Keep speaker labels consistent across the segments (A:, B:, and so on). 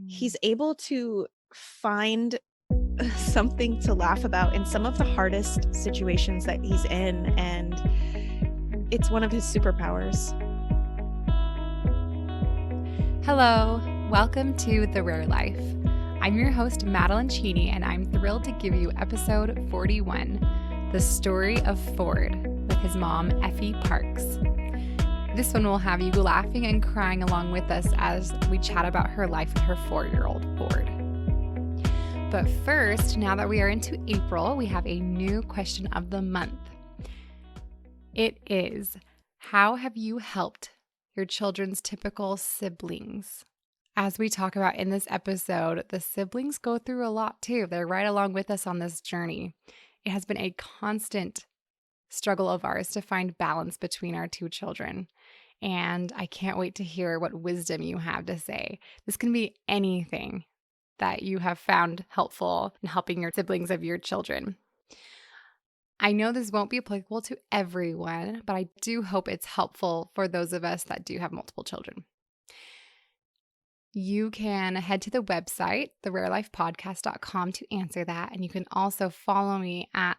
A: he's able to find something to laugh about in some of the hardest situations that he's in, and it's one of his superpowers.
B: Hello, welcome to The Rare Life. I'm your host, Madeline Cheney, and I'm thrilled to give you episode 41, The Story of Ford, with his mom, Effie Parks. This one will have you laughing and crying along with us as we chat about her life with her 4-year-old Ford. But first, now that we are into April, we have a new question of the month. It is, how have you helped your children's typical siblings? As we talk about in this episode, the siblings go through a lot too. They're right along with us on this journey. It has been a constant struggle of ours to find balance between our two children. And I can't wait to hear what wisdom you have to say. This can be anything that you have found helpful in helping your siblings of your children. I know this won't be applicable to everyone, but I do hope it's helpful for those of us that do have multiple children. You can head to the website, therarelifepodcast.com, to answer that. And you can also follow me at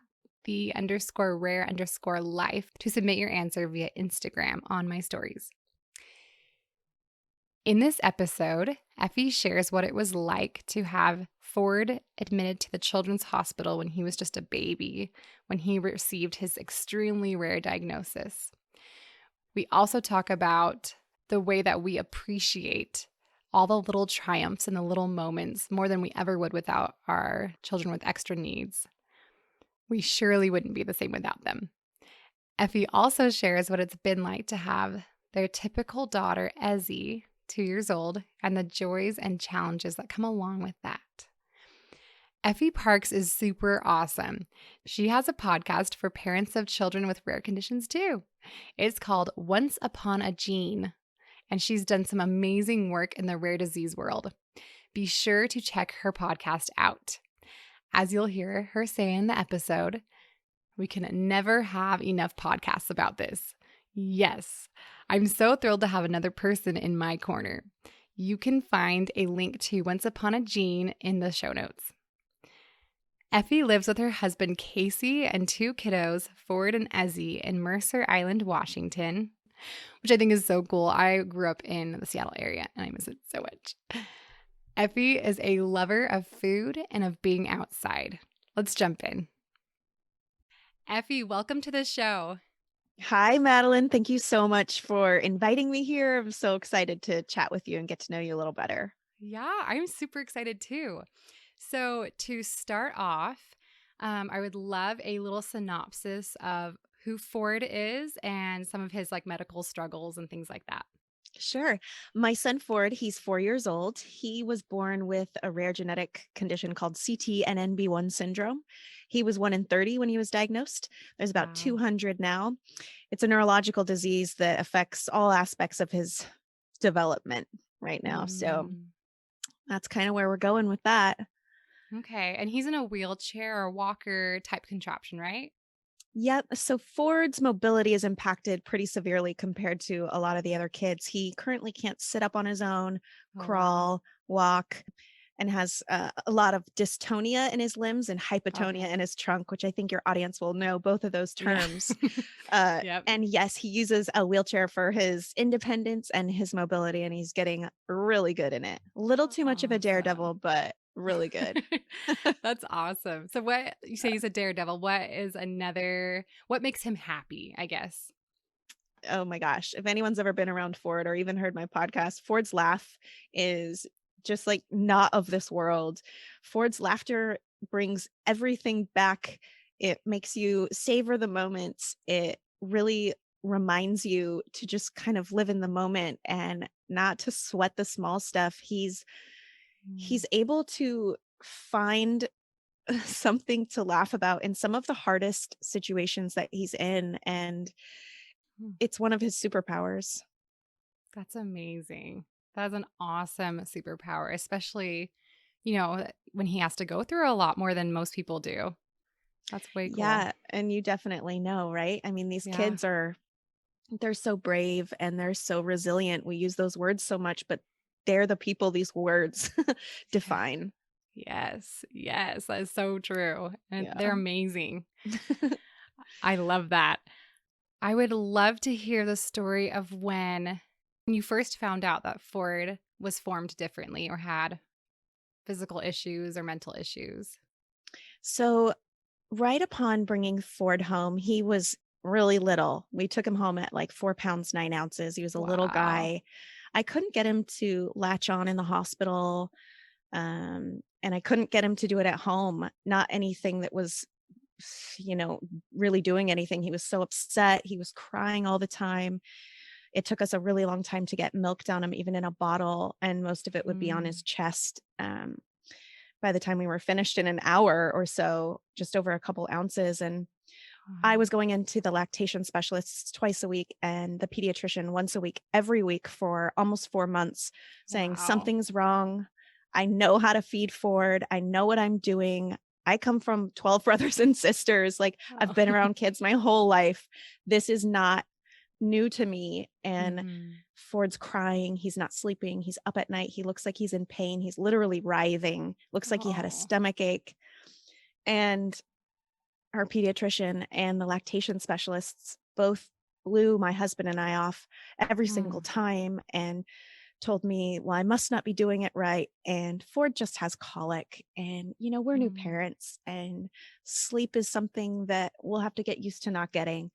B: _rare_life to submit your answer via Instagram on my stories. In this episode, Effie shares what it was like to have Ford admitted to the children's hospital when he was just a baby, when he received his extremely rare diagnosis. We also talk about the way that we appreciate all the little triumphs and the little moments more than we ever would without our children with extra needs. We surely wouldn't be the same without them. Effie also shares what it's been like to have their typical daughter, Ezzy, 2 years old, and the joys and challenges that come along with that. Effie Parks is super awesome. She has a podcast for parents of children with rare conditions too. It's called Once Upon a Gene, and she's done some amazing work in the rare disease world. Be sure to check her podcast out. As you'll hear her say in the episode, we can never have enough podcasts about this. Yes, I'm so thrilled to have another person in my corner. You can find a link to Once Upon a Gene in the show notes. Effie lives with her husband Casey and 2 kiddos, Ford and Ezzy, in Mercer Island, Washington, which I think is so cool. I grew up in the Seattle area and I miss it so much. Effie is a lover of food and of being outside. Let's jump in. Effie, welcome to the show.
A: Hi, Madeline. Thank you so much for inviting me here. I'm so excited to chat with you and get to know you a little better.
B: Yeah, I'm super excited too. So to start off, I would love a little synopsis of who Ford is and some of his medical struggles and things like that.
A: Sure. My son Ford, he's 4 years old. He was born with a rare genetic condition called CTNNB1 syndrome. He was 1 in 30 when he was diagnosed. There's about
B: Wow.
A: 200 now. It's a neurological disease that affects all aspects of his development right now. So that's kind of where we're going with that.
B: Okay. And he's in a wheelchair or walker type contraption, right?
A: Yep. So Ford's mobility is impacted pretty severely compared to a lot of the other kids. He currently can't sit up on his own,
B: Oh, wow.
A: crawl, walk, and has a lot of dystonia in his limbs and hypotonia
B: Okay.
A: in his trunk, which I think your audience will know both of those
B: Yeah.
A: terms.
B: Yep.
A: And yes, he uses a wheelchair for his independence and his mobility, and he's getting really good in it. A little too much of a daredevil,
B: Awesome.
A: but really good.
B: That's awesome. So what you say he's a daredevil. What makes him happy, I guess?
A: Oh my gosh. If anyone's ever been around Ford or even heard my podcast, Ford's laugh is just like not of this world. Ford's laughter brings everything back. It makes you savor the moments. It really reminds you to just kind of live in the moment and not to sweat the small stuff. He's able to find something to laugh about in some of the hardest situations that he's in, and
B: Mm.
A: it's one of his superpowers.
B: That's amazing. That's an awesome superpower, especially, when he has to go through a lot more than most people do. That's way cool.
A: Yeah, and you definitely know, right? I mean, these
B: Yeah.
A: kids they're so brave and they're so resilient. We use those words so much, but they're the people these words
B: Yeah.
A: define.
B: Yes. Yes. That is so true. And they're
A: Yeah.
B: amazing. I love that. I would love to hear the story of when you first found out that Ford was formed differently or had physical issues or mental issues.
A: So, right upon bringing Ford home, he was really little. We took him home at like 4 pounds, 9 ounces. He was a little
B: Wow.
A: guy. I couldn't get him to latch on in the hospital. And I couldn't get him to do it at home. Not anything that was, you know, really doing anything. He was so upset. He was crying all the time. It took us a really long time to get milk down him, even in a bottle, and most of it would be on his
B: Mm.
A: chest. By the time we were finished in an hour or so, just over a couple ounces. And I
B: Wow.
A: was going into the lactation specialists twice a week and the pediatrician once a week, every week for almost 4 months, saying,
B: Wow.
A: something's wrong. I know how to feed Ford. I know what I'm doing. I come from 12 brothers and sisters. Like, I've
B: Oh.
A: been around kids my whole life. This is not new to me. And
B: Mhm.
A: Ford's crying. He's not sleeping. He's up at night. He looks like he's in pain. He's literally writhing. Looks like he had a
B: Oh.
A: stomach ache. And our pediatrician and the lactation specialists both blew my husband and I off every single
B: Mm.
A: time and told me, well, I must not be doing it right. And Ford just has colic. And, we're new
B: Mm.
A: parents, and sleep is something that we'll have to get used to not getting.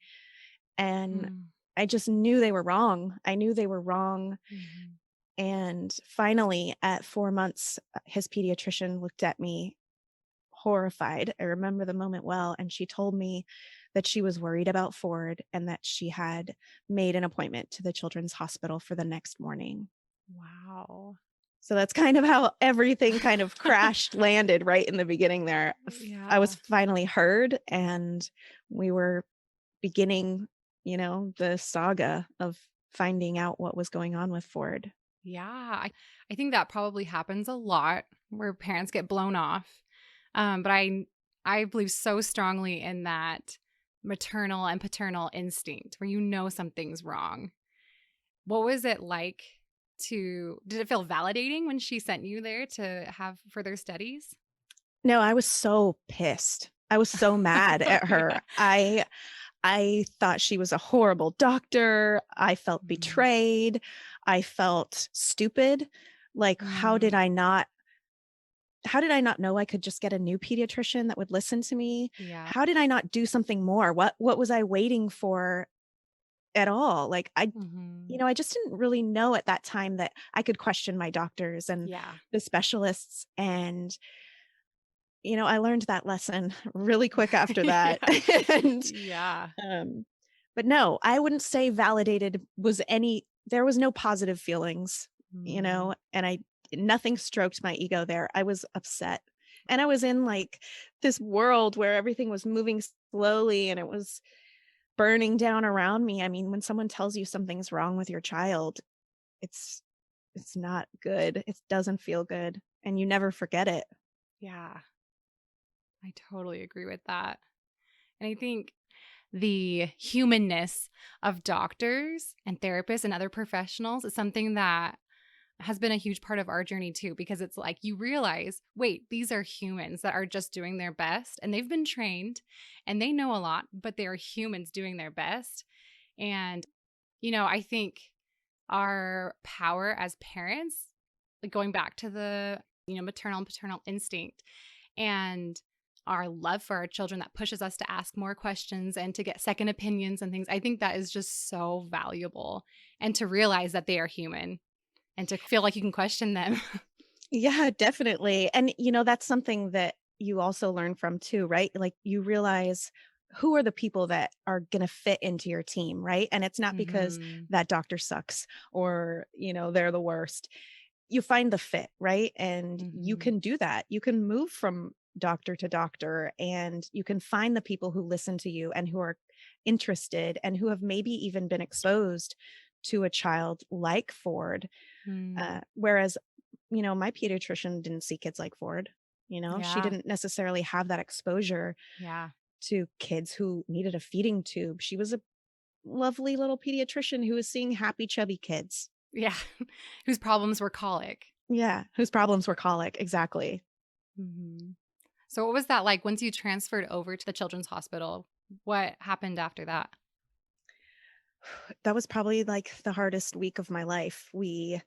A: And
B: Mm.
A: I just knew they were wrong. I knew they were wrong.
B: Mhm.
A: And finally, at 4 months, his pediatrician looked at me horrified. I remember the moment well. And she told me that she was worried about Ford and that she had made an appointment to the children's hospital for the next morning.
B: Wow.
A: So that's kind of how everything kind of crashed, landed right in the beginning there. I was
B: Yeah.
A: finally heard, and we were beginning, the saga of finding out what was going on with Ford.
B: Yeah. I think that probably happens a lot where parents get blown off. But I believe so strongly in that maternal and paternal instinct where you know something's wrong. What was it like did it feel validating when she sent you there to have further studies?
A: No, I was so pissed. I was so mad at her.
B: Yeah.
A: I thought she was a horrible doctor. I felt
B: Mm.
A: betrayed. I felt stupid. Like,
B: Mm.
A: how did I not know I could just get a new pediatrician that would listen to me?
B: Yeah.
A: How did I not do something more? What was I waiting for at all? Like,
B: Mhm.
A: I just didn't really know at that time that I could question my doctors and
B: Yeah.
A: the specialists. And I learned that lesson really quick after that.
B: Yeah.
A: And
B: Yeah.
A: um but no, I wouldn't say validated was any there was no positive feelings,
B: Mm.
A: and I nothing stroked my ego there. I was upset. And I was in like this world where everything was moving slowly and it was burning down around me. I mean, when someone tells you something's wrong with your child, it's it's not good. It doesn't feel good, and you never forget it.
B: Yeah. I totally agree with that. And I think the humanness of doctors and therapists and other professionals is something that has been a huge part of our journey too, because it's like you realize, wait, these are humans that are just doing their best and they've been trained and they know a lot, but they are humans doing their best. And, I think our power as parents, like going back to the, maternal and paternal instinct and our love for our children that pushes us to ask more questions and to get second opinions and things. I think that is just so valuable. And to realize that they are human and to feel like you can question them.
A: Yeah, definitely. And that's something that you also learn from too, right? Like, you realize who are the people that are going to fit into your team, right? And it's not because
B: Mhm.
A: that doctor sucks or, they're the worst. You find the fit, right? And you
B: Mhm.
A: can do that. You can move from doctor to doctor, and you can find the people who listen to you and who are interested and who have maybe even been exposed to a child like Ford.
B: Mm.
A: Whereas, my pediatrician didn't see kids like Ford. She
B: Yeah.
A: didn't necessarily have that exposure
B: Yeah.
A: to kids who needed a feeding tube. She was a lovely little pediatrician who was seeing happy, chubby kids.
B: Yeah. Whose problems were colic.
A: Yeah, whose problems were colic, exactly.
B: Mhm. So what was that like once you transferred over to the children's hospital? What happened after that?
A: That was probably, like, the hardest week of my life. We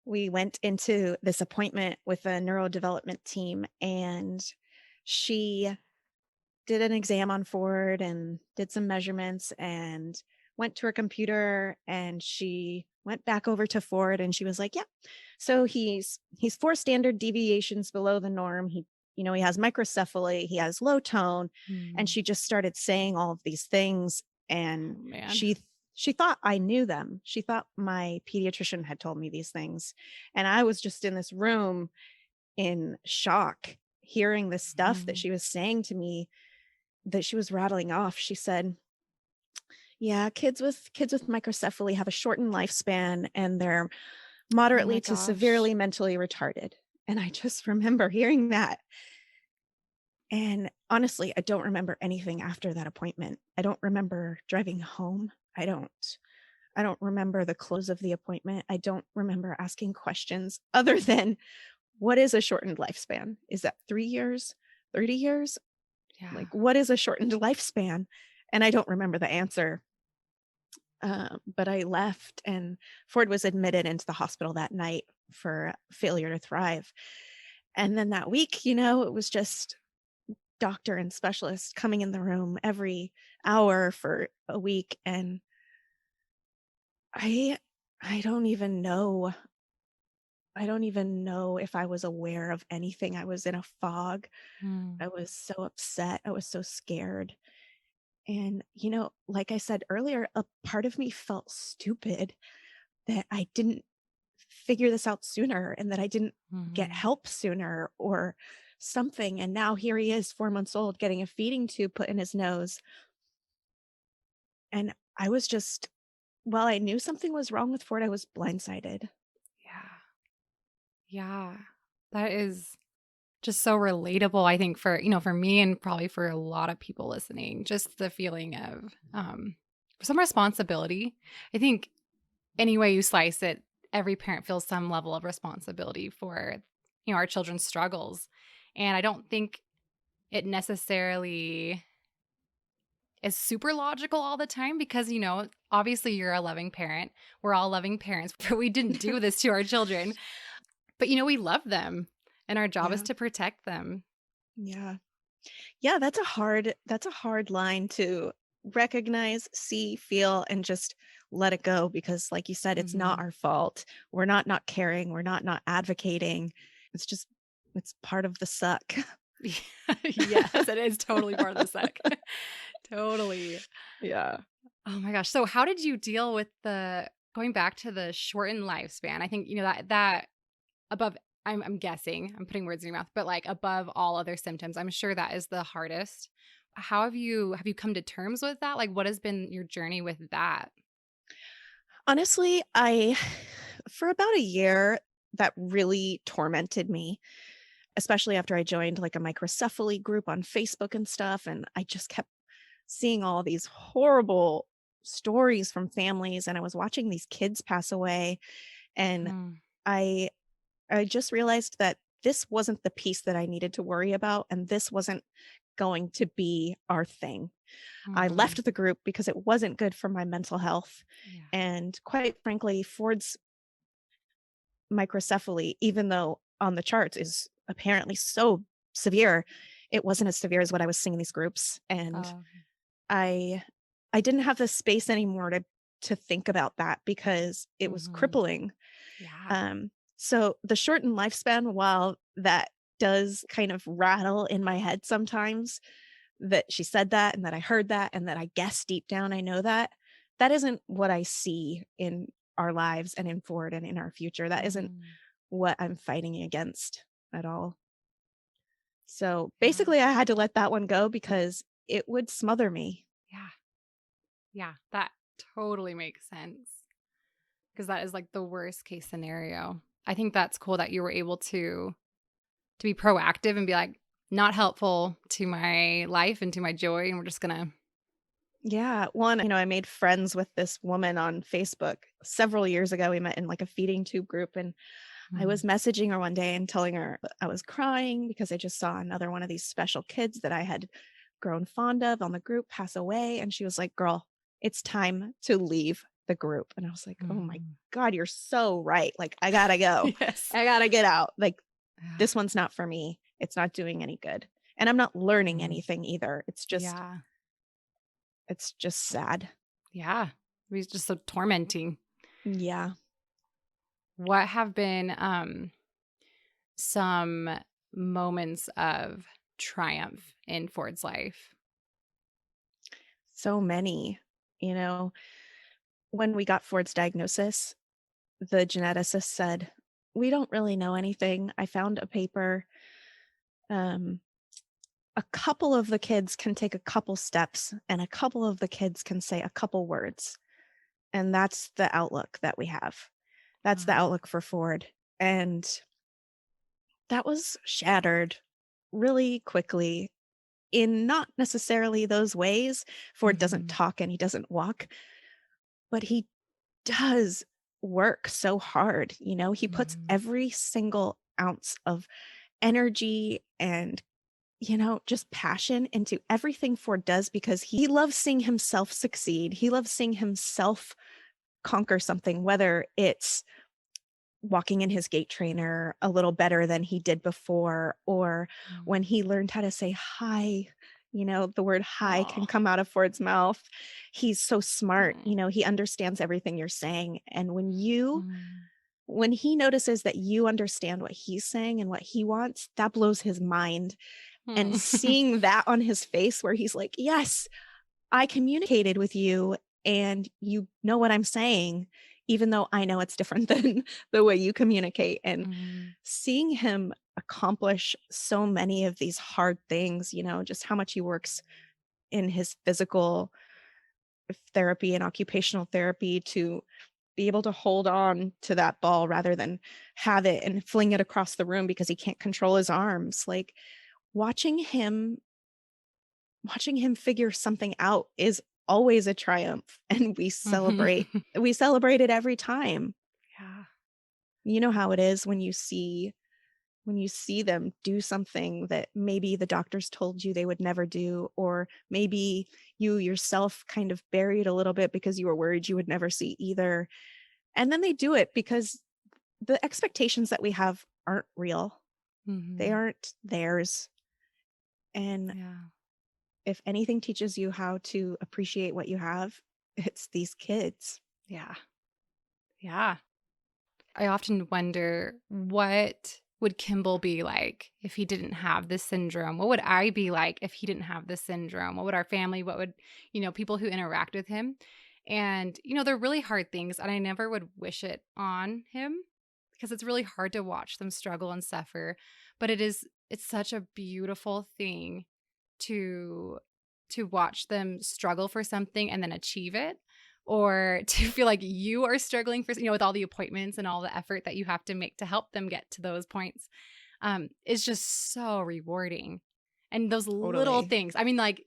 A: went into this appointment with a neurodevelopment team, and she did an exam on Ford and did some measurements and went to her computer, and she went back over to Ford, and she was like, "Yeah, so he's 4 standard deviations below the norm. He has microcephaly, he has low tone." And
B: Mm.
A: she just started saying all of these things,
B: Oh,
A: and
B: man.
A: she thought I knew them. She thought my pediatrician had told me these things. And I was just in this room in shock hearing this stuff that
B: Mhm.
A: she was saying to me, that she was rattling off. She said, "Yeah, kids with microcephaly have a shortened lifespan and they're
B: Oh my
A: moderately to
B: gosh.
A: severely mentally retarded." And I just remember hearing that. And honestly, I don't remember anything after that appointment. I don't remember driving home. I don't remember the close of the appointment. I don't remember asking questions other than, what is a shortened lifespan? Is that 3 years? 30 years?
B: Yeah.
A: Like, what is a shortened lifespan? And I don't remember the answer. But I left, and Ford was admitted into the hospital that night for failure to thrive. And then that week, it was just doctor and specialist coming in the room every hour for a week. And I I don't even know. I don't even know if I was aware of anything. I was in a fog.
B: Mm.
A: I was so upset. I was so scared. And, like I said earlier, a part of me felt stupid that I didn't figure this out sooner and that I didn't get
B: Mhm.
A: help sooner or something. And now here he is, 4 months old, getting a feeding tube put in his nose. And I was just, while I knew something was wrong with Ford, I was blindsided.
B: Yeah. Yeah. That is just so relatable, I think, for me and probably for a lot of people listening, just the feeling of some responsibility. I think any way you slice it, every parent feels some level of responsibility for, our children's struggles. And I don't think it necessarily is super logical all the time because, obviously you're a loving parent. We're all loving parents, but we didn't do this to our children. But, we love them and our job is
A: Yeah.
B: to protect them.
A: Yeah. Yeah, that's a hard line to recognize, see, feel, and just let it go, because like you said, it's not
B: Mhm.
A: our fault. We're not caring, we're not advocating. It's just it's part of the suck.
B: Yes, it is totally part of the suck. Totally.
A: Yeah.
B: Oh my gosh. So how did you deal with the going back to the shortened lifespan? I think, that above I'm guessing, I'm putting words in your mouth, but like above all other symptoms, I'm sure that is the hardest. How have you come to terms with that? Like what has been your journey with that?
A: Honestly, I for about a year, that really tormented me, especially after I joined like a microcephaly group on Facebook and stuff, and I just kept seeing all these horrible stories from families, and I was watching these kids pass away, and
B: Mm,
A: I I just realized that this wasn't the piece that I needed to worry about, and this wasn't going to be our thing. I
B: mhm.
A: left the group because it wasn't good for my mental health.
B: Yeah.
A: And quite frankly, Ford's microcephaly, even though on the charts is apparently so severe, it wasn't as severe as what I was seeing in these groups. And
B: Oh,
A: I I didn't have the space anymore to think about that because it was
B: mhm.
A: crippling.
B: Yeah.
A: So the shortened lifespan, while that does kind of rattle in my head sometimes, that she said that and that I heard that and that I guess deep down I know that, that isn't what I see in our lives and in Ford and in our future. That isn't
B: Mhm.
A: what I'm fighting against at all. So
B: Yeah.
A: basically, I had to let that one go because it would smother me.
B: Yeah. Yeah. That totally makes sense. Because that is like the worst case scenario. I think that's cool that you were able to be proactive and be like, not helpful to my life and to my joy, and we're just gonna
A: Yeah. One, I made friends with this woman on Facebook several years ago. We met in like a feeding tube group, and I was
B: Mm.
A: messaging her one day and telling her I was crying because I just saw another one of these special kids that I had grown fond of on the group pass away. And she was like, "Girl, it's time to leave the group." And I was like, "Oh my
B: Mm.
A: God, you're so right. Like, I gotta go.
B: Yes.
A: I gotta get out. Like,
B: Yeah.
A: this one's not for me. It's not doing any good. And I'm not learning
B: Mm.
A: anything either.
B: Yeah.
A: It's just sad."
B: Yeah. It was just so tormenting.
A: Yeah.
B: What have been some moments of triumph in Ford's life?
A: So many, you know, when we got Ford's diagnosis, the geneticist said, "We don't really know anything. I found a paper. Um, a couple of the kids can take a couple steps, and a couple of the kids can say a couple words." And that's the outlook that we have. That's the
B: Wow.
A: outlook for Ford. And that was shattered really quickly in not necessarily those ways. Ford doesn't
B: Mhm.
A: talk and he doesn't walk, but he does work so hard. He puts
B: Mhm.
A: every single ounce of energy and, just passion into everything Ford does because he loves seeing himself succeed. He loves seeing himself conquer something, whether it's walking in his gait trainer a little better than he did before, or
B: Mm.
A: when he learned how to say hi. The word hi can
B: Oh.
A: come out of Ford's mouth. He's so smart.
B: Mm.
A: He understands everything you're saying. And
B: Mm.
A: when he notices that you understand what he's saying and what he wants, that blows his mind. And
B: Mm.
A: seeing that on his face where he's like, "Yes, I communicated with you and you know what I'm saying, even though I know it's different than the way you communicate." And
B: Mhm.
A: seeing him accomplish so many of these hard things, just how much he works in his physical therapy and occupational therapy to be able to hold on to that ball rather than have it and fling it across the room because he can't control his arms. Like, watching him watching him figure something out is always a triumph, and we celebrate
B: Mhm.
A: we celebrate it every time.
B: Yeah.
A: You know how it is when you see them do something that maybe the doctors told you they would never do, or maybe you yourself kind of buried a little bit because you were worried you would never see either. And then they do it because the expectations that we have aren't real. They
B: Mhm.
A: aren't theirs. And
B: Yeah.
A: if anything teaches you how to appreciate what you have, it's these kids.
B: Yeah. Yeah. I often wonder, what would Kimball be like if he didn't have this syndrome? What would I be like if he didn't have this syndrome? What would our family, what would, people who interact with him? And, they're really hard things. And I never would wish it on him because it's really hard to watch them struggle and suffer. But it's such a beautiful thing to watch them struggle for something and then achieve it, or to feel like you are struggling for, with all the appointments and all the effort that you have to make to help them get to those points, is just so rewarding. And those little
A: Totally.
B: things, I mean, like,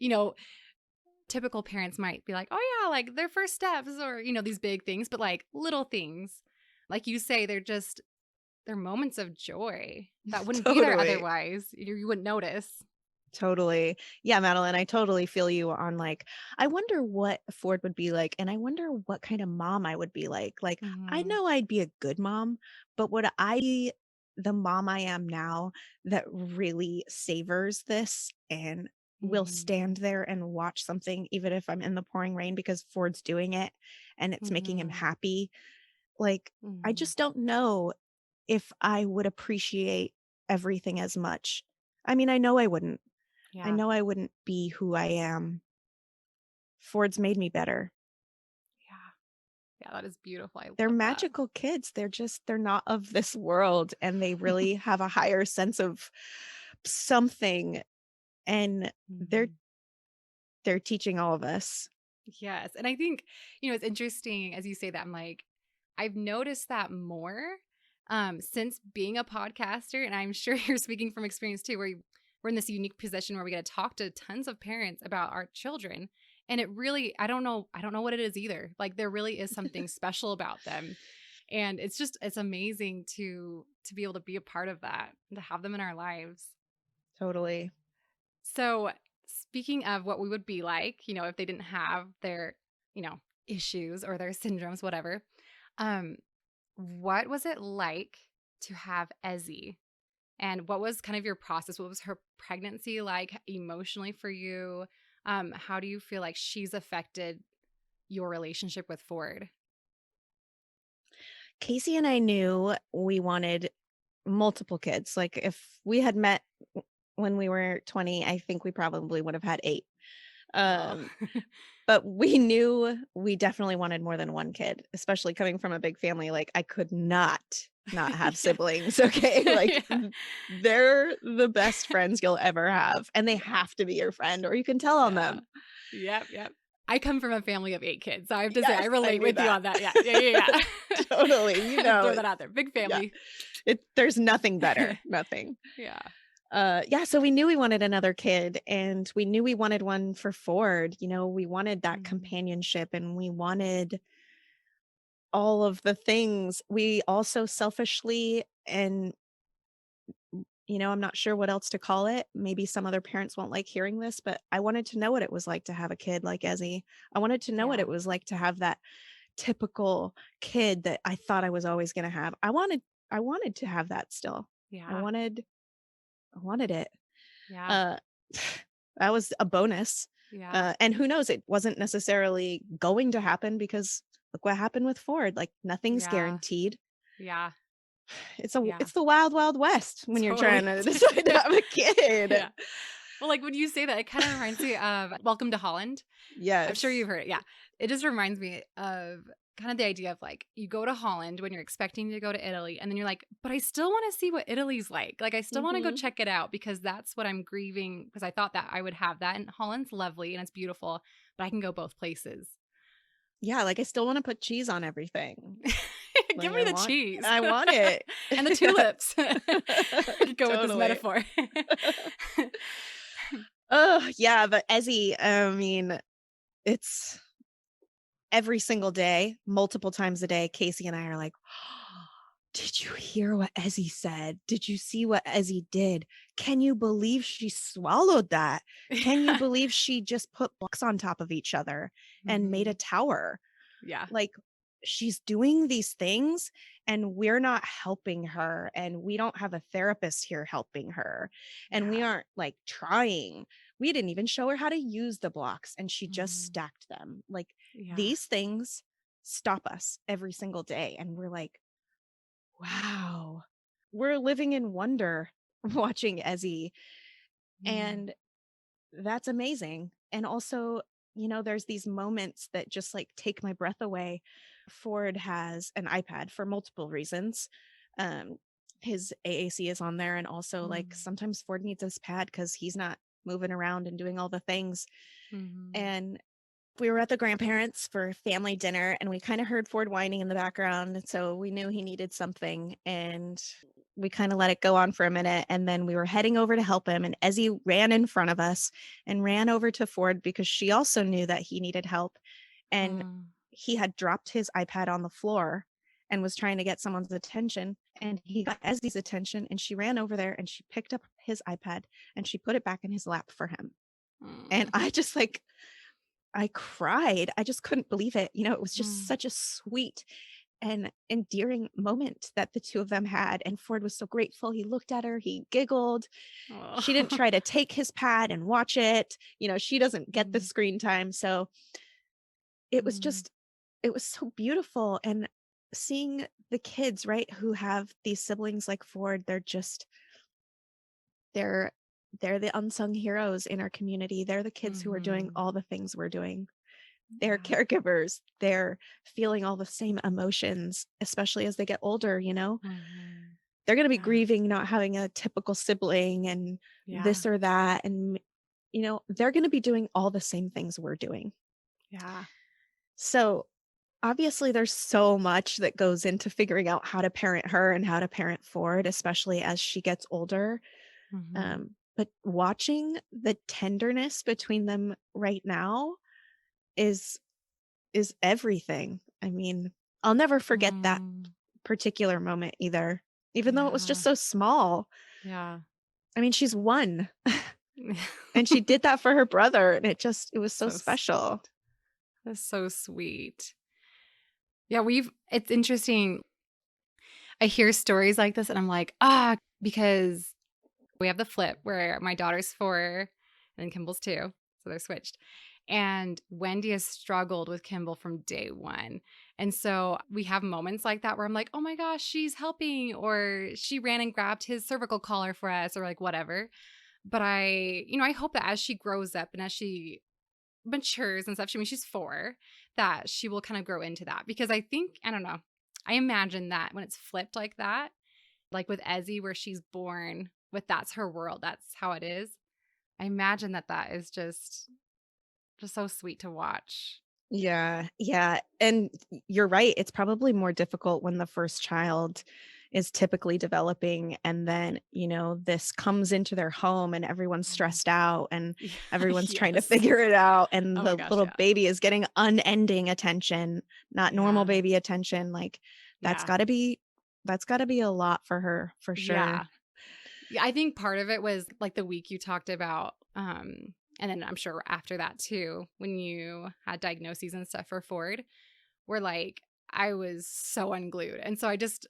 B: typical parents might be like, oh yeah, like their first steps, or these big things, but like little things, like you say, they're moments of joy that wouldn't be there
A: Totally.
B: otherwise. You wouldn't notice.
A: Totally. Yeah, Madeline, I totally feel you on like, I wonder what Ford would be like, and I wonder what kind of mom I would be like. Like, I
B: Mhm.
A: know I'd be a good mom, but would I be the mom I am now that really savors this and will
B: Mhm.
A: stand there and watch something, even if I'm in the pouring rain because Ford's doing it and it's making him
B: Mhm.
A: happy? Like, I
B: Mhm.
A: just don't know if I would appreciate everything as much. I mean, I know I wouldn't. I
B: Yeah.
A: know I wouldn't be who I am. Ford's made me better.
B: Yeah. Yeah, that is beautiful. I
A: They're
B: love that.
A: magical kids. They're not of this world, and they really have a higher sense of something, and they're
B: Mhm.
A: they're teaching all of us.
B: Yes, and I think, it's interesting as you say that. I'm like, I've noticed that more, since being a podcaster, and I'm sure you're speaking from experience too, where we're in this unique position where we get to talk to tons of parents about our children. And it really, I don't know what it is either. Like there really is something special about them. And it's amazing to be able to be a part of that and to have them in our lives.
A: Totally.
B: So, speaking of what we would be like, if they didn't have their, issues or their syndromes, whatever, um, what was it like to have Ezzy? And what was kind of your process? What was her pregnancy like emotionally for you? How do you feel like she's affected your relationship with Ford?
A: Casey and I knew we wanted multiple kids. Like if we had met when we were 20, I think we probably would have had 8.
B: Oh,
A: Um, but we knew we definitely wanted more than one kid, especially coming from a big family. Like I could not have
B: yeah.
A: siblings. Okay. Like
B: Yeah.
A: they're the best friends you'll ever have. And they
B: Yeah.
A: have to be your friend or you can tell on
B: Yeah.
A: them.
B: Yep, yep. I come from a family of 8 kids, so I have to say I
A: Yes, I
B: relate
A: knew
B: with you
A: that.
B: on that. Yeah, yeah, yeah,
A: Totally.
B: yeah. Throw that out there. Big
A: Yeah.
B: family.
A: There's nothing better. Nothing.
B: Yeah.
A: Yeah, so we knew we wanted another kid and we knew we wanted one for Ford. We wanted that
B: Mhm.
A: companionship and we wanted all of the things. We also selfishly and I'm not sure what else to call it. Maybe some other parents won't like hearing this, but I wanted to know what it was like to have a kid like Ezzy. I wanted to know what
B: Yeah.
A: it was like to have that typical kid that I thought I was always going to have. I wanted to have that still. I
B: Yeah.
A: wanted I wanted it.
B: Yeah.
A: Uh, that was a bonus.
B: Yeah.
A: And who knows, it wasn't necessarily going to happen because look what happened with Ford. Like nothing's
B: Yeah.
A: guaranteed.
B: Yeah. Yeah.
A: It's the wild, wild west when you're trying
B: Totally.
A: to decide to have a kid.
B: Yeah. Well, like, when you say that, it kinda reminds me of Welcome to Holland. I'm sure
A: Yes.
B: you've heard it, yeah. It just reminds me of kind of the idea of, like, you go to Holland when you're expecting to go to Italy, and then you're like, "But I still wanna see what Italy's like." Like, I still wanna go
A: Hmm.
B: check it out because that's what I'm grieving because I thought that I would have that, and Holland's lovely and it's beautiful, but I can go both places.
A: Yeah, like I still want to put cheese on everything.
B: Give
A: Like
B: me the cheese.
A: I want it.
B: And the
A: Yeah.
B: tulips. To go with this
A: Totally.
B: metaphor.
A: Oh, yeah, but Ezzy, I mean, it's every single day, multiple times a day, Casey and I are like, did you hear what Ezzy said? Did you see what Ezzy did? Can you believe she swallowed that? Can you
B: Yeah.
A: believe she just put blocks on top of each other and made a
B: Mhm.
A: tower?
B: Yeah.
A: Like she's doing these things and we're not helping her and we don't have a therapist here helping her and we
B: Yeah.
A: aren't like trying. We didn't even show her how to use the blocks and she just
B: Mhm.
A: stacked them. Like
B: Yeah.
A: these things stop us every single day and we're like, wow, we're living in wonder watching Ezzy
B: Mm.
A: and that's amazing. And also, there's these moments that just like take my breath away. Ford has an iPad for multiple reasons. Um, his AAC is on there. And also, like,
B: Mm.
A: sometimes Ford needs his pad because he's not moving around and doing all the things.
B: Mhm.
A: And we were at the grandparents for family dinner and we kind of heard Ford whining in the background. And so we knew he needed something. And we kind of let it go on for a minute. And then we were heading over to help him. And Ezzy ran in front of us and ran over to Ford because she also knew that he needed help. And
B: Mm.
A: he had dropped his iPad on the floor and was trying to get someone's attention. And he got Ezzy's attention. And she ran over there and she picked up his iPad and she put it back in his lap for him. And
B: Mm.
A: I just like, I cried. I just couldn't believe it. It was just
B: Mm.
A: such a sweet and endearing moment that the two of them had. And Ford was so grateful. He looked at her, he giggled. She didn't
B: Oh.
A: try to take his pad and watch it. She doesn't get the
B: Mm.
A: screen time. So it was
B: Mm.
A: just, it was so beautiful. And seeing the kids, right, who have these siblings like Ford, they're, they're the unsung heroes in our community. They're the kids who are doing
B: Mhm.
A: all the things we're doing. They're
B: Yeah.
A: caregivers. They're feeling all the same emotions, especially as they get older,
B: Mhm.
A: They're gonna be
B: Yeah.
A: grieving not having a typical sibling and
B: Yeah.
A: this or that, and, they're gonna be doing all the same things we're doing.
B: Yeah.
A: So, obviously, there's so much that goes into figuring out how to parent her and how to parent Ford, especially as she gets older.
B: Mhm.
A: But watching the tenderness between them right now is is everything. I mean, I'll never forget that
B: Mm,
A: particular moment either, even though it was just
B: yeah.
A: so small.
B: Yeah.
A: I mean, she's 1, and she did that for her brother, and it was so
B: So
A: special.
B: sweet. That's so sweet. Yeah, it's interesting. I hear stories like this and I'm like, because we have the flip where my daughter's 4 and Kimball's 2, so they're switched. And Wendy has struggled with Kimball from day 1. And so we have moments like that where I'm like, "Oh my gosh, she's helping," or she ran and grabbed his cervical collar for us or like whatever. But I hope that as she grows up and as she matures and stuff, I mean, she's 4, that she will kind of grow into that because I don't know. I imagine that when it's flipped like that, like with Ezzy, where she's born with that's her world, that's how it is. I imagine that that is just so sweet to watch.
A: Yeah, yeah, and you're right, it's probably more difficult when the first child is typically developing and then, this comes into their home and everyone's
B: Mhm.
A: stressed out and
B: Yeah,
A: everyone's trying to
B: yes.
A: figure it out and
B: Oh my
A: the
B: gosh,
A: little
B: yeah.
A: baby is getting unending attention, not normal
B: Yeah.
A: baby attention, like, that's
B: Yeah.
A: gotta be that's gotta be a lot for her, for sure.
B: Yeah. Yeah, I think part of it was like the week you talked about, and then I'm sure after that too, when you had diagnoses and stuff for Ford, where like I was so unglued. And so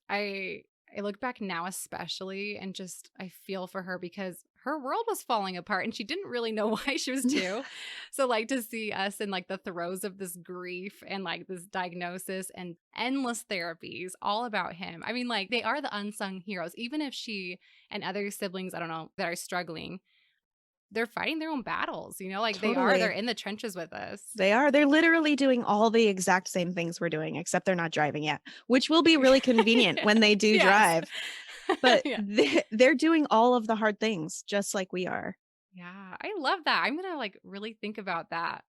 B: I look back now especially and just I feel for her because her world was falling apart and she didn't really know why she was 2. So like to see us in like the throes of this grief and like this diagnosis and endless therapies all about him. I mean like they are the unsung heroes even if she and other siblings I don't know that are struggling, they're fighting their own battles, like they're
A: Totally.
B: in the trenches with us.
A: They are. They're literally doing all the exact same things we're doing, except they're not driving yet, which will be really convenient when they do
B: Yes.
A: drive. But
B: Yeah.
A: they're doing all of the hard things just like we are.
B: Yeah, I love that. I'm gonna like really think about that.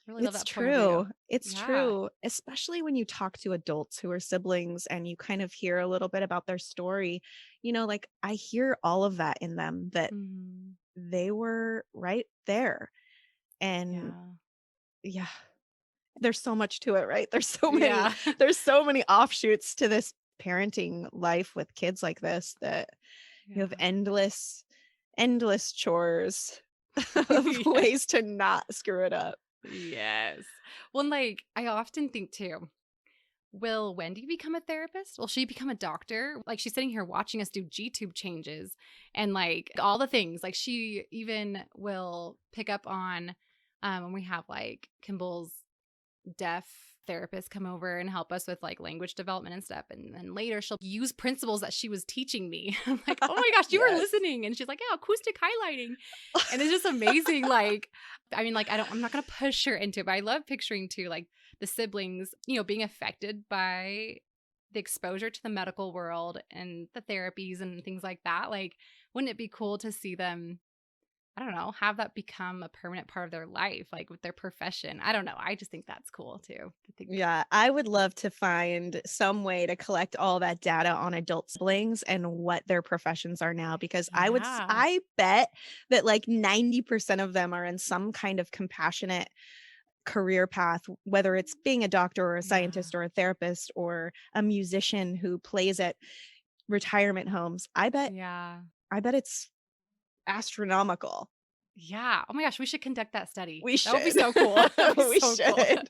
B: Really love
A: It's
B: that point of view.
A: true. It's
B: Yeah.
A: true, especially when you talk to adults who are siblings and you kind of hear a little bit about their story. Like I hear all of that in them that
B: Mhm.
A: they were right there. And
B: Yeah.
A: yeah, there's so much to it, right? There's so many
B: Yeah.
A: there's so many offshoots to this parenting life with kids like this that you have
B: Yeah.
A: endless chores of
B: Yes.
A: ways to not screw it up.
B: Yes. Well, and, like, I often think too, will Wendy become a therapist? Will she become a doctor? Like, she's sitting here watching us do G-tube changes and, like, all the things. Like, she even will pick up on, when we have, like, Kimball's deaf therapists come over and help us with like language development and stuff. And then later she'll use principles that she was teaching me. I'm like, oh my gosh, you were
A: Yes.
B: listening. And she's like, yeah, acoustic highlighting. And it's just amazing. Like, I mean, like, I'm not going to push her into it, but I love picturing too, like the siblings, being affected by the exposure to the medical world and the therapies and things like that. Like, wouldn't it be cool to see them I don't know, have that become a permanent part of their life, like with their profession. I don't know. I just think that's cool too. To think,
A: Yeah, I would love to find some way to collect all that data on adult siblings and what their professions are now because
B: yeah,
A: I bet that like 90% of them are in some kind of compassionate career path, whether it's being a doctor or a
B: yeah,
A: scientist or a therapist or a musician who plays at retirement homes.
B: yeah,
A: I bet it's astronomical.
B: yeah. Oh my gosh, we should conduct that study.
A: We
B: That would be
A: should.
B: so cool. That'd be
A: We
B: so cool.
A: should.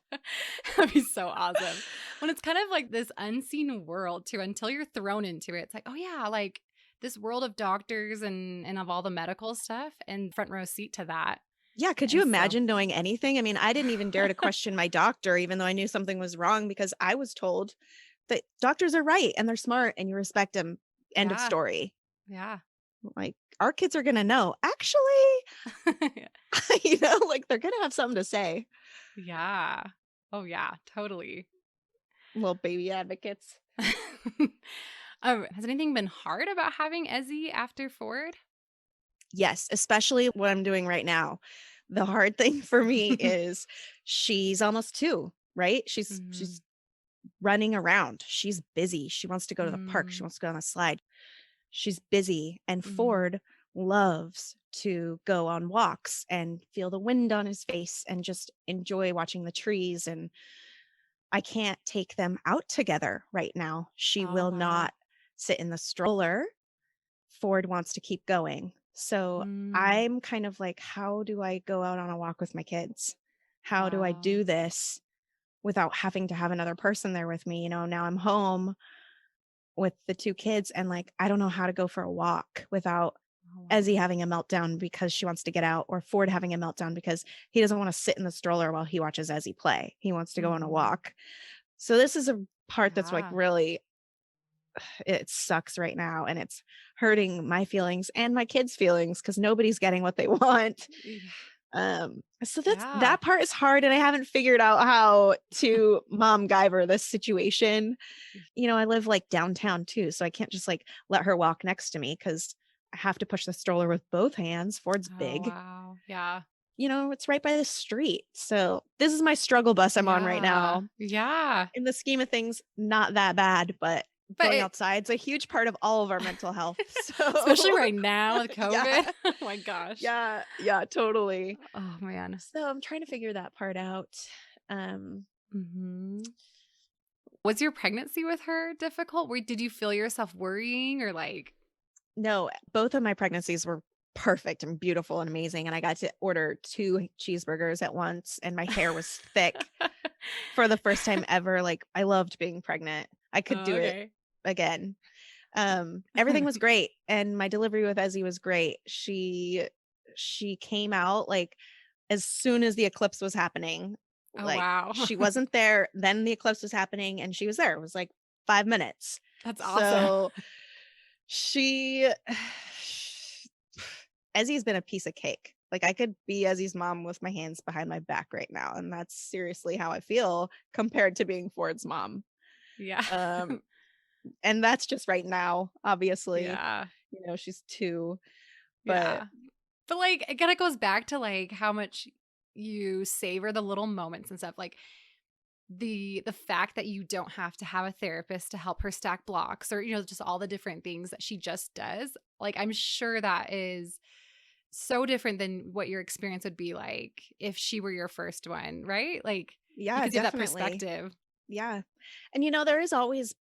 B: That'd be so awesome. When it's kind of like this unseen world too, until you're thrown into it. It's like, oh yeah, like this world of doctors and of all the medical stuff and front row seat to that.
A: Yeah, could you
B: And so
A: imagine knowing anything? I mean, I didn't even dare to question my doctor, even though I knew something was wrong because I was told that doctors are right and they're smart and you respect them. End of
B: yeah,
A: story.
B: yeah.
A: Like, our kids are going to know. Actually, like they're going to have something to say.
B: Yeah. Oh, yeah, totally.
A: Little baby advocates.
B: Has anything been hard about having Ezzy after Ford?
A: Yes, especially what I'm doing right now. The hard thing for me is she's almost 2, right? She's
B: Mhm.
A: running around. She's busy. She wants to go to the park. She
B: Mm,
A: wants to go on a slide. She's busy. And
B: mhm.
A: Ford loves to go on walks and feel the wind on his face and just enjoy watching the trees. And I can't take them out together right now. She
B: Oh,
A: will
B: wow.
A: not sit in the stroller. Ford wants to keep going. So
B: Mm,
A: I'm kind of like, how do I go out on a walk with my kids? How do I
B: wow.
A: do this without having to have another person there with me? Now I'm home with the two kids and like, I don't know how to go for a walk without
B: Oh,
A: Ezzy
B: wow.
A: having a meltdown because she wants to get out, or Ford having a meltdown because he doesn't want to sit in the stroller while he watches Ezzy play. He wants to go on a
B: Mhm.
A: walk. So this is a part that's like
B: Yeah.
A: really, it sucks right now, and it's hurting my feelings and my kids' feelings because nobody's getting what they want.
B: Yeah.
A: So
B: Yeah.
A: that part is hard, and I haven't figured out how to mom Guyver this situation. I live like downtown too, so I can't just like let her walk next to me because I have to push the stroller with both hands. Ford's
B: Oh,
A: big.
B: wow. Yeah.
A: It's right by the street. So this is my struggle bus I'm on right
B: Yeah.
A: now.
B: Yeah.
A: In the scheme of things, not that bad, but
B: But
A: going
B: it
A: outside's a huge part of all of our mental health.
B: especially
A: So
B: right now with
A: yeah.
B: COVID. Oh my gosh.
A: Yeah, yeah, totally.
B: Oh, man.
A: So I'm trying to figure that part out. Um
B: Mhm. Was your pregnancy with her difficult? Did you feel yourself worrying or like
A: no, both of my pregnancies were perfect and beautiful and amazing, and I got to order 2 cheeseburgers at once, and my hair was thick for the first time ever. Like, I loved being pregnant. I could
B: Oh,
A: do it
B: okay.
A: again. Everything was great, and my delivery with Ezzy was great. She came out, like, as soon as the eclipse was happening.
B: Oh,
A: Like,
B: wow.
A: she wasn't there, then the eclipse was happening, and she was there. It was, like, 5 minutes.
B: That's awesome.
A: So, she Ezzy's been a piece of cake. Like, I could be Ezzy's mom with my hands behind my back right now, and that's seriously how I feel compared to being Ford's mom.
B: Yeah.
A: Um, and that's just right now, obviously.
B: Yeah.
A: She's 2, but
B: Yeah. But, like, it kinda goes back to, like, how much you savor the little moments and stuff, like, the fact that you don't have to have a therapist to help her stack blocks or, just all the different things that she just does, like, I'm sure that is so different than what your experience would be like if she were your first one, right? Like,
A: yeah,
B: because you have that
A: definitely.
B: perspective.
A: Yeah. And there is always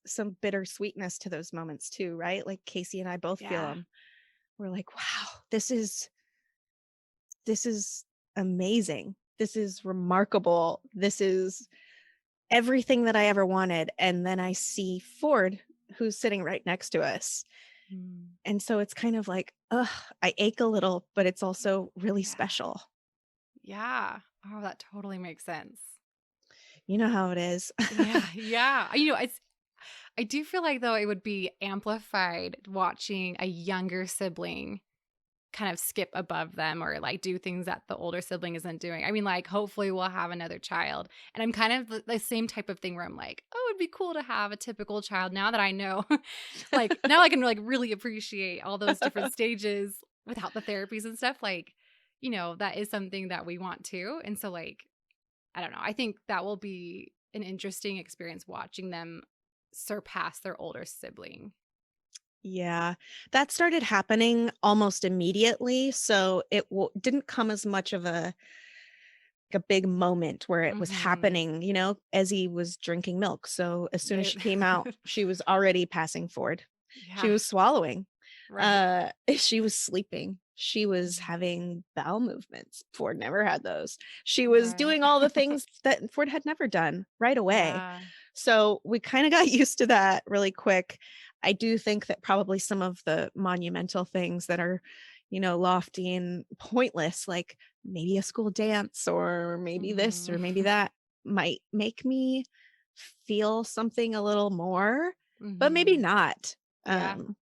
A: some bittersweetness to those moments too, right? Like Casey and I both feel
B: Yeah.
A: them. We're like, wow, this is amazing. This is remarkable. This is everything that I ever wanted. And then I see Ford, who's sitting right next to us.
B: Mm.
A: And so it's kind of like, ugh, I ache a little, but it's also really
B: Yeah.
A: special.
B: Yeah. Oh, that totally makes sense.
A: You know how it is.
B: Yeah, yeah. I do feel like though it would be amplified watching a younger sibling kind of skip above them or like do things that the older sibling isn't doing. I mean, like hopefully we'll have another child. And I'm kind of the same type of thing where I'm like, oh, it'd be cool to have a typical child now that I know. Like now I can like really appreciate all those different stages without the therapies and stuff. Like, that is something that we want to. And so like I don't know. I think that will be an interesting experience watching them surpass their older sibling.
A: Yeah, that started happening almost immediately, so it didn't come as much of a big moment where it was
B: Mhm.
A: happening. Ezzy was drinking milk, so as soon as
B: They
A: she came out, she was already passing Ford. She
B: Yeah,
A: was swallowing.
B: right.
A: She was sleeping. She was
B: Mhm.
A: having bowel movements. Ford never had those. She was
B: Right.
A: doing all the things that Ford had never done right away.
B: Yeah.
A: So we kind of got used to that really quick. I do think that probably some of the monumental things that are, lofty and pointless, like maybe a school dance or maybe this
B: Mhm.
A: or maybe that, might make me feel something a little more, but maybe
B: Mhm.
A: not.
B: Yeah.
A: Um,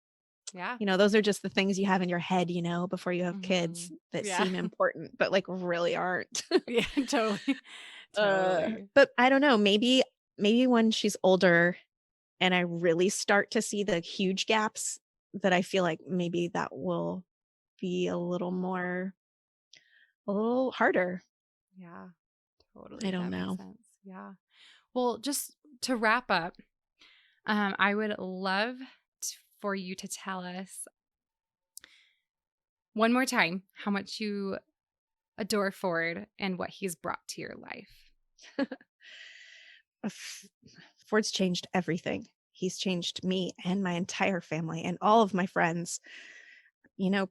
B: Yeah.
A: those are just the things you have in your head, before you have kids
B: Mhm.
A: that
B: Yeah.
A: seem important, but like really aren't.
B: Yeah, totally. Totally.
A: But I don't know, maybe when she's older and I really start to see the huge gaps, that I feel like maybe that will be a little harder.
B: Yeah,
A: I
B: totally.
A: don't
B: That makes
A: know.
B: sense. Yeah. Well, just to wrap up, I would love for you to tell us one more time how much you adore Ford and what he's brought to your life.
A: Ford's changed everything. He's changed me and my entire family and all of my friends.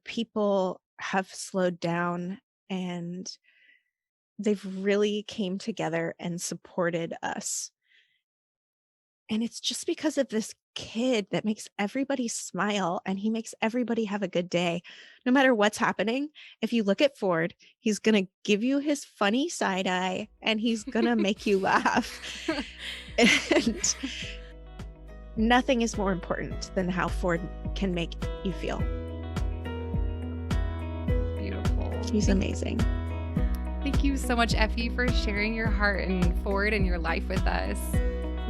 A: People have slowed down and they've really came together and supported us. And it's just because of this kid that makes everybody smile and he makes everybody have a good day. No matter what's happening, if you look at Ford, he's going to give you his funny side eye and he's going to make you laugh. And nothing is more important than how Ford can make you feel.
B: Beautiful.
A: He's amazing.
B: Thank you so much, Effie, for sharing your heart and Ford and your life with us.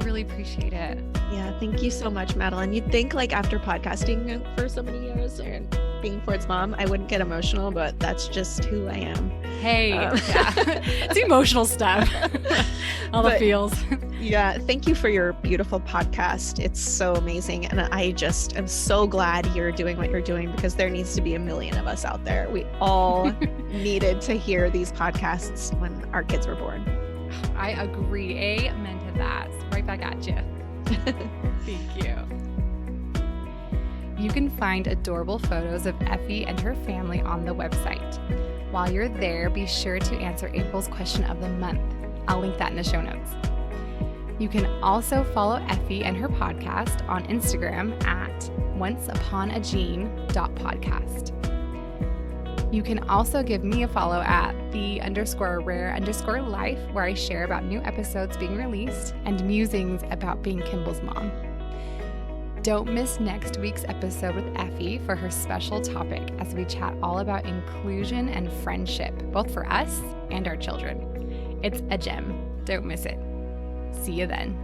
B: Really appreciate it.
A: Yeah, thank you so much, Madeline. You'd think after podcasting for so many years and being Ford's mom, I wouldn't get emotional, but that's just who I am.
B: Hey, yeah. It's emotional stuff. All the feels.
A: Yeah, thank you for your beautiful podcast. It's so amazing. And I just am so glad you're doing what you're doing because there needs to be a million of us out there. We all needed to hear these podcasts when our kids were born.
B: I agree. Amen to that. Right back at you. Thank you. You can find adorable photos of Effie and her family on the website. While you're there, be sure to answer April's question of the month. I'll link that in the show notes. You can also follow Effie and her podcast on Instagram at onceuponagene.podcast. You can also give me a follow at the_rare_life, where I share about new episodes being released and musings about being Kimball's mom. Don't miss next week's episode with Effie for her special topic as we chat all about inclusion and friendship, both for us and our children. It's a gem. Don't miss it. See you then.